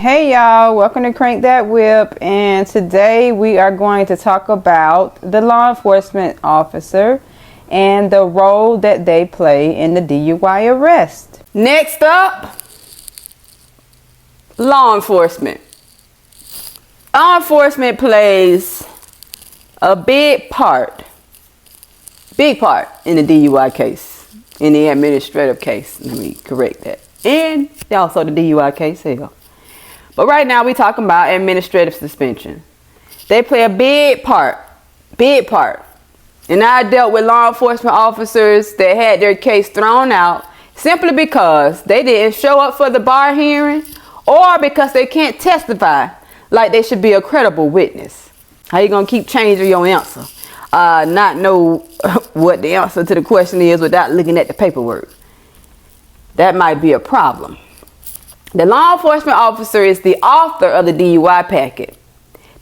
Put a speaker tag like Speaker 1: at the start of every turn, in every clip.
Speaker 1: Hey y'all, welcome to Crank That Whip, and today we are going to talk about the law enforcement officer and the role that they play in the DUI arrest.
Speaker 2: Next up, law enforcement. Law enforcement plays a big part in the DUI case, in the administrative case. Let me correct that. And also the DUI case, hell. But right now we're talking about administrative suspension. They play a big part. And I dealt with law enforcement officers that had their case thrown out simply because they didn't show up for the bar hearing or because they can't testify like they should be a credible witness. How you gonna keep changing your answer? Not know what the answer to the question is without looking at the paperwork. That might be a problem. The law enforcement officer is the author of the DUI packet.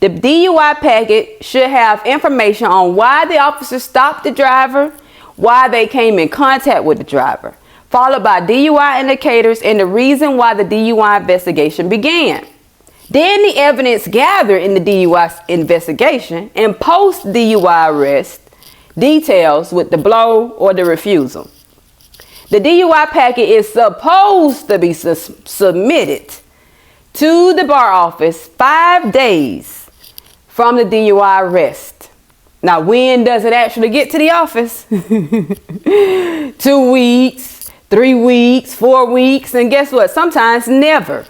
Speaker 2: The DUI packet should have information on why the officer stopped the driver, why they came in contact with the driver, followed by DUI indicators and the reason why the DUI investigation began. Then the evidence gathered in the DUI investigation and post DUI arrest details with the blow or the refusal. The DUI packet is supposed to be submitted to the bar office 5 days from the DUI arrest. Now, when does it actually get to the office? 2 weeks, 3 weeks, 4 weeks, and guess what? Sometimes never.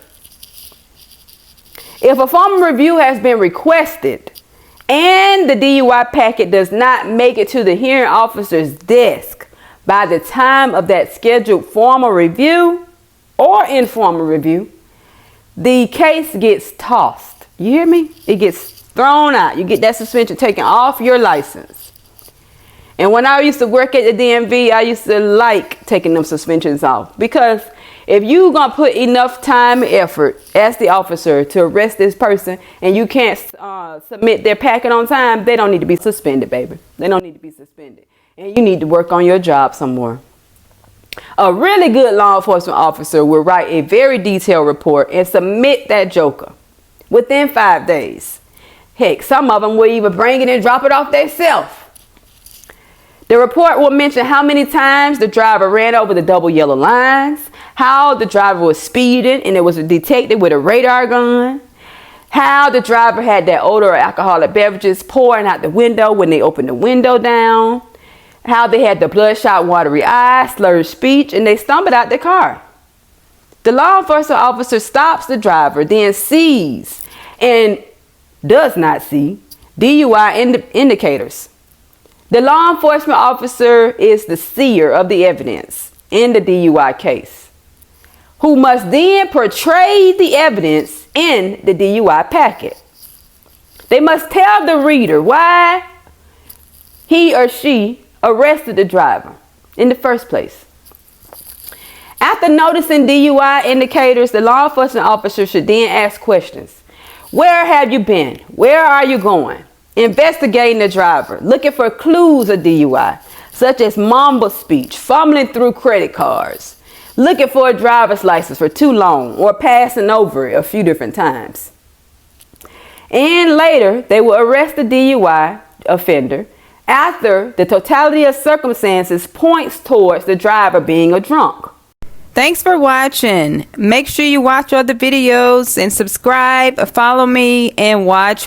Speaker 2: If a formal review has been requested and the DUI packet does not make it to the hearing officer's desk by the time of that scheduled formal review or informal review, the case gets tossed. You hear me? It gets thrown out. You get that suspension taken off your license. And when I used to work at the DMV, I used to like taking them suspensions off, because if you gonna put enough time and effort as the officer to arrest this person and you can't submit their packet on time, they don't need to be suspended, baby. They don't need to be suspended. And you need to work on your job some more. A really good law enforcement officer will write a very detailed report and submit that joker within 5 days. Heck, some of them will even bring it and drop it off themselves. The report will mention how many times the driver ran over the double yellow lines, how the driver was speeding and it was detected with a radar gun, how the driver had that odor of alcoholic beverages pouring out the window when they opened the window down, how they had the bloodshot watery eyes, slurred speech, and they stumbled out the car. The law enforcement officer stops the driver, then sees and does not see DUI indicators. The law enforcement officer is the seer of the evidence in the DUI case, who must then portray the evidence in the DUI packet. They must tell the reader why he or she arrested the driver in the first place. After noticing DUI indicators, the law enforcement officer should then ask questions. Where have you been? Where are you going? Investigating the driver, looking for clues of DUI, such as mumble speech, fumbling through credit cards, looking for a driver's license for too long, or passing over it a few different times. And later, they will arrest the DUI offender after the totality of circumstances points towards the driver being a drunk.
Speaker 1: Thanks for watching. Make sure you watch other videos and subscribe, follow me, and watch.